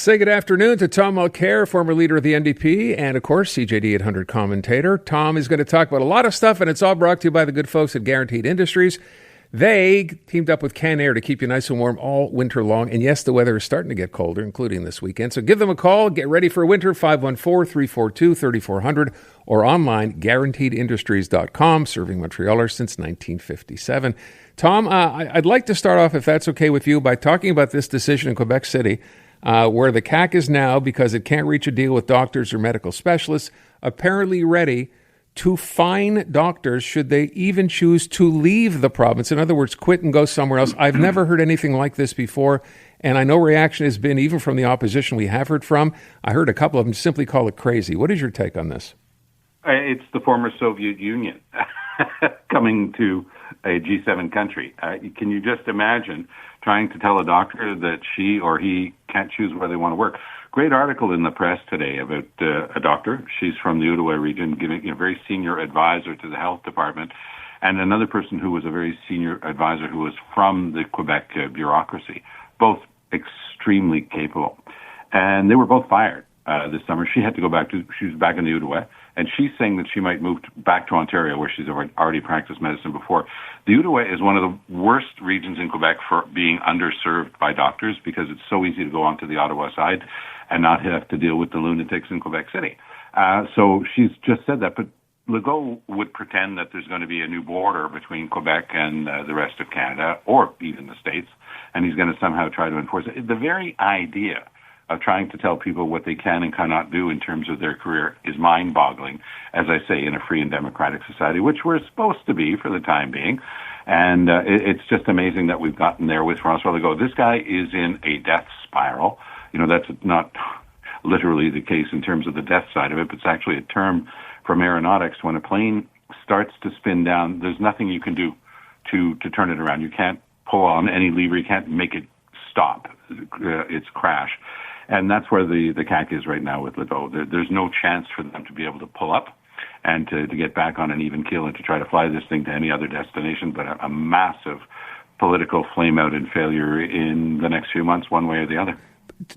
Say good afternoon to Tom Mulcair, former leader of the NDP, and of course, CJAD 800 commentator. Tom is going to talk about a lot of stuff, and it's all brought to you by the good folks at Guaranteed Industries. They teamed up with Can Air to keep you nice and warm all winter long. And yes, the weather is starting to get colder, including this weekend. So give them a call. Get ready for winter, 514-342-3400, or online, guaranteedindustries.com, serving Montrealers since 1957. Tom, I'd like to start off, if that's okay with you, by talking about this decision in Quebec City, where the CAQ is now, because it can't reach a deal with doctors or medical specialists, apparently ready to fine doctors should they even choose to leave the province. In other words, quit and go somewhere else. I've never heard anything like this before, and I know reaction has been, even from the opposition we have heard from, I heard a couple of them simply call it crazy. What is your take on this? It's the former Soviet Union coming to a G7 country. Can you just imagine trying to tell a doctor that she or he can't choose where they want to work? Great article in the press today about a doctor. She's from the Outaouais region, giving a very senior advisor to the health department, and another person who was a very senior advisor who was from the Quebec bureaucracy, both extremely capable. And they were both fired this summer. She had to go back she was back in the Outaouais, and she's saying that she might move back to Ontario, where she's already practiced medicine before. The Outaouais is one of the worst regions in Quebec for being underserved by doctors, because it's so easy to go onto the Ottawa side and not have to deal with the lunatics in Quebec City. So she's just said that. But Legault would pretend that there's going to be a new border between Quebec and the rest of Canada, or even the States, and he's going to somehow try to enforce it. The very idea of trying to tell people what they can and cannot do in terms of their career is mind-boggling, as I say, in a free and democratic society, which we're supposed to be for the time being. And it's just amazing that we've gotten there with François Legault. This guy is in a death spiral. You know, that's not literally the case in terms of the death side of it, but it's actually a term from aeronautics. When a plane starts to spin down, there's nothing you can do to turn it around. You can't pull on any lever. You can't make it stop. It's crash. And that's where the CAQ is right now with Legault. There's no chance for them to be able to pull up and to get back on an even keel and to try to fly this thing to any other destination, but a massive political flame-out and failure in the next few months, one way or the other.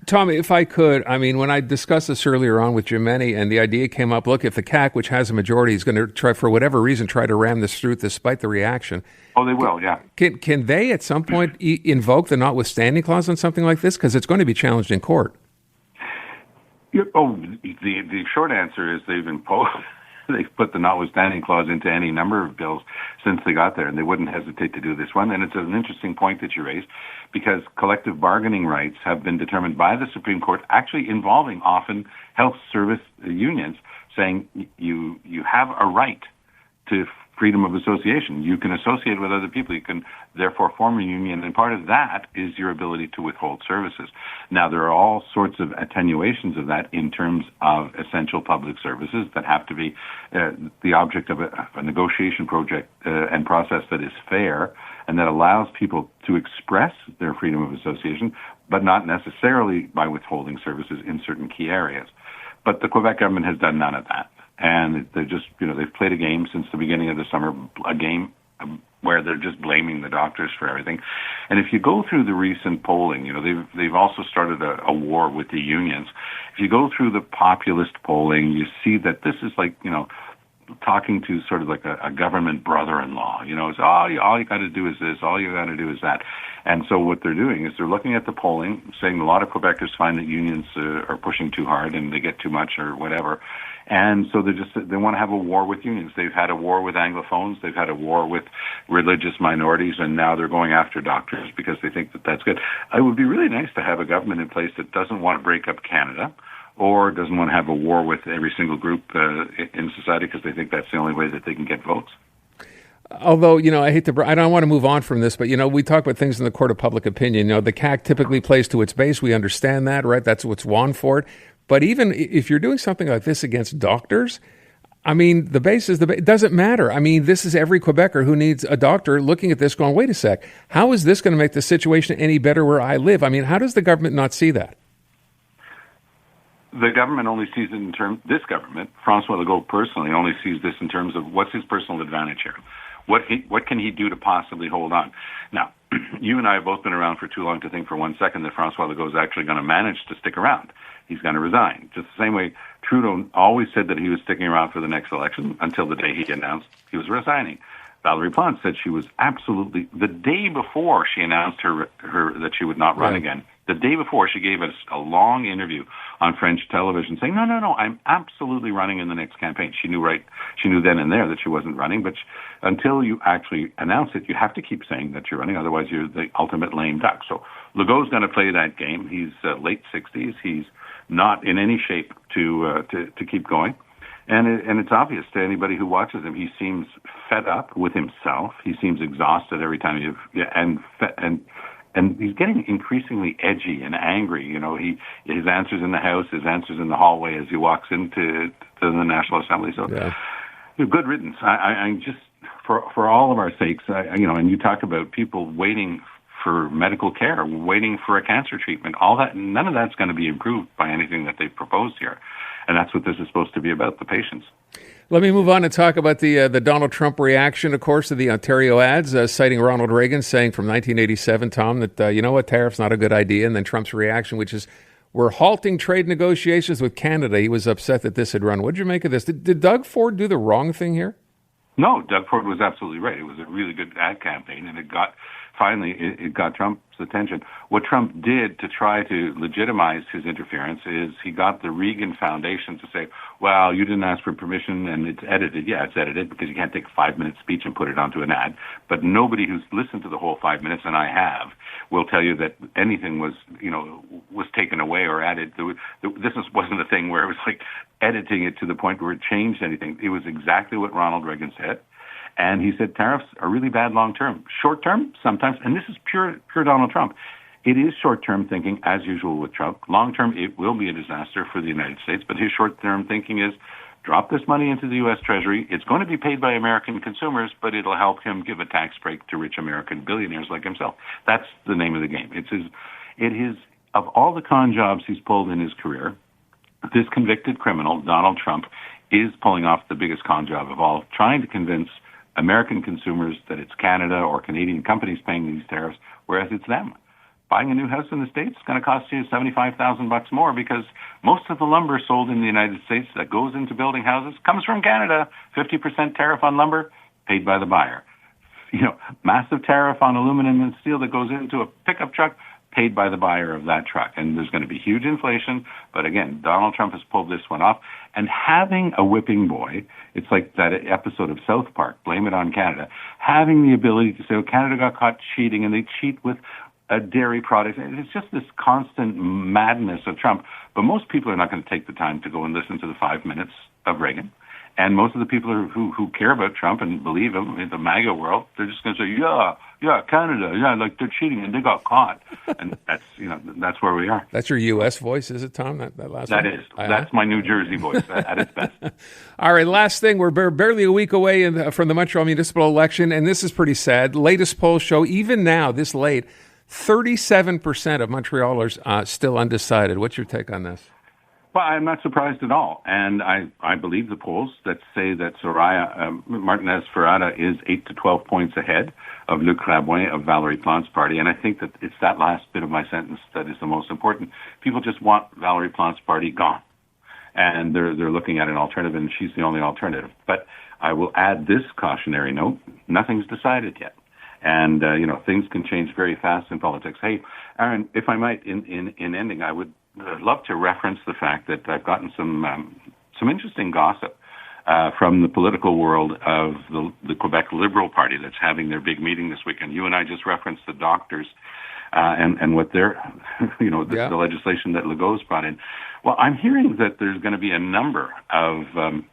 Tom, if I could, I mean, when I discussed this earlier on with Jim Meny, and the idea came up, look, if the CAQ, which has a majority, is going to try, for whatever reason, try to ram this through despite the reaction. Oh, they will, yeah. Can they at some point invoke the notwithstanding clause on something like this? Because it's going to be challenged in court. The short answer is they've put the notwithstanding clause into any number of bills since they got there, and they wouldn't hesitate to do this one. And it's an interesting point that you raised, because collective bargaining rights have been determined by the Supreme Court, actually involving often health service unions, saying you have a right to freedom of association. You can associate with other people. You can therefore form a union, and part of that is your ability to withhold services. Now, there are all sorts of attenuations of that in terms of essential public services that have to be the object of a negotiation project and process that is fair and that allows people to express their freedom of association, but not necessarily by withholding services in certain key areas. But the Quebec government has done none of that. And they're just, they've played a game since the beginning of the summer, a game where they're just blaming the doctors for everything. And if you go through the recent polling, they've also started a war with the unions. If you go through the populist polling, you see that this is like, talking to sort of like a government brother-in-law. It's all you got to do is this, all you got to do is that. And so what they're doing is they're looking at the polling, saying a lot of Quebecers find that unions are pushing too hard and they get too much or whatever. And so they want to have a war with unions. They've had a war with Anglophones. They've had a war with religious minorities, and now they're going after doctors because they think that that's good. It would be really nice to have a government in place that doesn't want to break up Canada or doesn't want to have a war with every single group in society because they think that's the only way that they can get votes. Although, I don't want to move on from this, but, we talk about things in the court of public opinion. The CAQ typically plays to its base. We understand that, right? That's what's won for it. But even if you're doing something like this against doctors, the base is it doesn't matter. This is every Quebecer who needs a doctor looking at this going, wait a sec, how is this going to make the situation any better where I live? How does the government not see that? The government only sees it this government, François Legault personally, only sees this in terms of what's his personal advantage here. What can he do to possibly hold on? Now, you and I have both been around for too long to think for 1 second that François Legault is actually going to manage to stick around. He's going to resign. Just the same way Trudeau always said that he was sticking around for the next election until the day he announced he was resigning. Valérie Plante said she was absolutely, the day before she announced her that she would not run again, the day before she gave us a long interview on French television saying, no, I'm absolutely running in the next campaign. She knew then and there that she wasn't running, but until you actually announce it, you have to keep saying that you're running, otherwise you're the ultimate lame duck. So Legault's going to play that game. He's late 60s. He's not in any shape to keep going. And it's obvious to anybody who watches him. He seems fed up with himself. He seems exhausted every time and he's getting increasingly edgy and angry. You know, his answers in the House, his answers in the hallway as he walks into the National Assembly. So, good riddance. I just for all of our sakes, and you talk about people waiting for medical care, waiting for a cancer treatment. All that, none of that's going to be improved by anything that they've proposed here. And that's what this is supposed to be about, the patients. Let me move on and talk about the Donald Trump reaction, of course, to the Ontario ads, citing Ronald Reagan saying from 1987, Tom, that, tariff's not a good idea. And then Trump's reaction, which is, we're halting trade negotiations with Canada. He was upset that this had run. What did you make of this? Did Doug Ford do the wrong thing here? No, Doug Ford was absolutely right. It was a really good ad campaign, and it got Trump's attention. What Trump did to try to legitimize his interference is he got the Reagan Foundation to say, well, you didn't ask for permission and it's edited. Yeah, it's edited because you can't take a 5-minute speech and put it onto an ad. But nobody who's listened to the whole 5 minutes, and I have, will tell you that anything was taken away or added. This wasn't a thing where it was like editing it to the point where it changed anything. It was exactly what Ronald Reagan said. And he said tariffs are really bad long-term. Short-term, sometimes, and this is pure Donald Trump. It is short-term thinking, as usual with Trump. Long-term, it will be a disaster for the United States, but his short-term thinking is drop this money into the U.S. Treasury. It's going to be paid by American consumers, but it'll help him give a tax break to rich American billionaires like himself. That's the name of the game. It is, of all the con jobs he's pulled in his career, this convicted criminal, Donald Trump, is pulling off the biggest con job of all, trying to convince American consumers that it's Canada or Canadian companies paying these tariffs, whereas it's them. Buying a new house in the States is going to cost you $75,000 more because most of the lumber sold in the United States that goes into building houses comes from Canada. 50% tariff on lumber paid by the buyer. Massive tariff on aluminum and steel that goes into a pickup truck paid by the buyer of that truck. And there's going to be huge inflation. But again, Donald Trump has pulled this one off. And having a whipping boy, it's like that episode of South Park, Blame It on Canada, having the ability to say, Canada got caught cheating and they cheat with a dairy product. It's just this constant madness of Trump. But most people are not going to take the time to go and listen to the 5 minutes of Reagan. And most of the people who care about Trump and believe him in the MAGA world, they're just going to say, yeah, Canada, like they're cheating and they got caught. And that's where we are. That's your U.S. voice, is it, Tom? That last one? That is. That's my New Jersey voice at its best. All right, last thing. We're barely a week away from the Montreal municipal election, and this is pretty sad. Latest polls show, even now, this late, 37% of Montrealers still undecided. What's your take on this? Well, I'm not surprised at all. And I believe the polls that say that Martinez Ferrada is 8 to 12 points ahead of Luc Rabouin of Valérie Plante's party. And I think that it's that last bit of my sentence that is the most important. People just want Valérie Plante's party gone. And they're looking at an alternative, and she's the only alternative. But I will add this cautionary note. Nothing's decided yet. And, things can change very fast in politics. Hey, Aaron, if I might, in ending, I would love to reference the fact that I've gotten some interesting gossip from the political world of the Quebec Liberal Party that's having their big meeting this weekend. You and I just referenced the doctors and what they're, the legislation that Legault's brought in. Well, I'm hearing that there's going to be a number of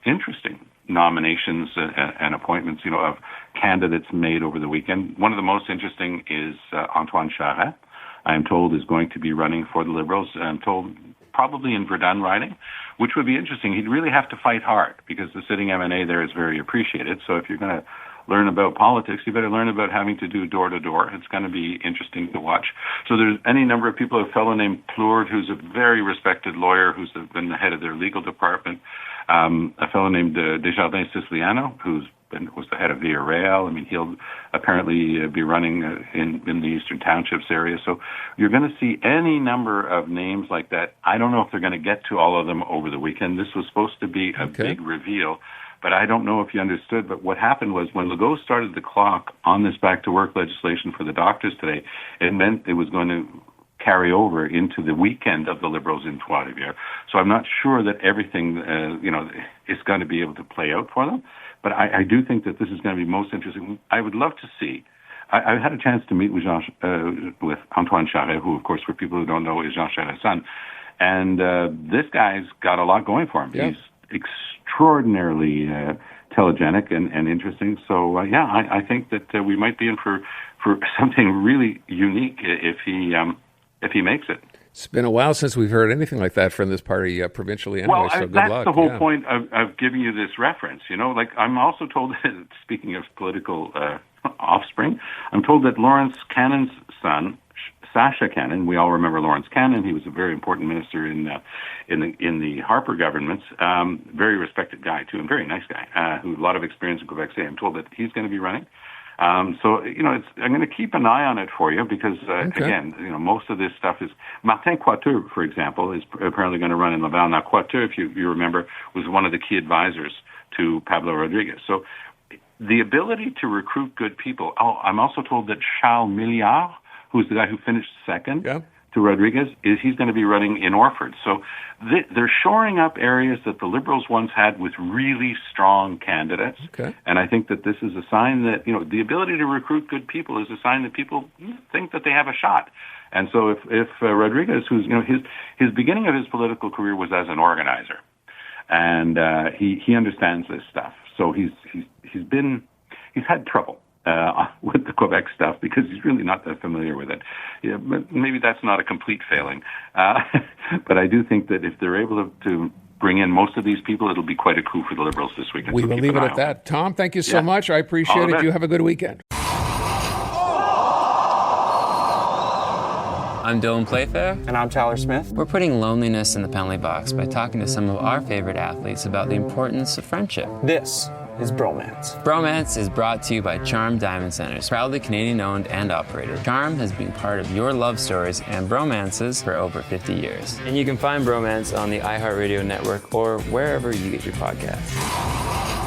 interesting nominations and appointments, of candidates made over the weekend. One of the most interesting is Antoine Charest. I am told is going to be running for the Liberals. I'm told probably in Verdun riding, which would be interesting. He'd really have to fight hard because the sitting MNA there is very appreciated. So if you're going to learn about politics, you better learn about having to do door-to-door. It's going to be interesting to watch. So there's any number of people, a fellow named Plourde, who's a very respected lawyer, who's been the head of their legal department, a fellow named Desjardins Siciliano, who's was the head of Via Rail. I mean, he'll apparently be running in the Eastern Townships area. So you're going to see any number of names like that. I don't know if they're going to get to all of them over the weekend. This was supposed to be a big reveal, but I don't know if you understood. But what happened was when Legault started the clock on this back-to-work legislation for the doctors today, it meant it was going to carry over into the weekend of the Liberals in Trois-Rivières. So I'm not sure that everything, is going to be able to play out for them. But I do think that this is going to be most interesting. I would love to see. I had a chance to meet with with Antoine Charest, who, of course, for people who don't know, is Jean Charest's son. And this guy's got a lot going for him. Yeah. He's extraordinarily telegenic and interesting. So, I think that we might be in for something really unique if he makes it. It's been a while since we've heard anything like that from this party provincially anyway, so good luck. That's the whole point of giving you this reference. Like I'm also told, that, speaking of political offspring, I'm told that Lawrence Cannon's son, Sacha Cannon, we all remember Lawrence Cannon, he was a very important minister in the Harper governments, very respected guy too, and very nice guy, who had a lot of experience in Quebec City. I'm told that he's going to be running. I'm going to keep an eye on it for you because, again, most of this stuff is... Martin Coiteux, for example, is apparently going to run in Laval. Now, Coiteux, if you remember, was one of the key advisors to Pablo Rodriguez. So the ability to recruit good people... Oh, I'm also told that Charles Milliard, who's the guy who finished second to Rodriguez, he's going to be running in Orford. So they're shoring up areas that the Liberals once had with really strong candidates. Okay. And I think that this is a sign that, the ability to recruit good people is a sign that people think that they have a shot. And so if Rodriguez, who's, his beginning of his political career was as an organizer, and he understands this stuff. So he's had trouble with the Quebec stuff because he's really not that familiar with it. Yeah, but maybe that's not a complete failing. But I do think that if they're able to bring in most of these people, it'll be quite a coup for the Liberals this weekend. We will leave it at that. Tom, thank you so much. I appreciate it. You have a good weekend. I'm Dylan Playfair. And I'm Tyler Smith. We're putting loneliness in the penalty box by talking to some of our favorite athletes about the importance of friendship. This is Bromance. Bromance is brought to you by Charm Diamond Centers, proudly Canadian-owned and operated. Charm has been part of your love stories and bromances for over 50 years. And you can find Bromance on the iHeartRadio network or wherever you get your podcasts.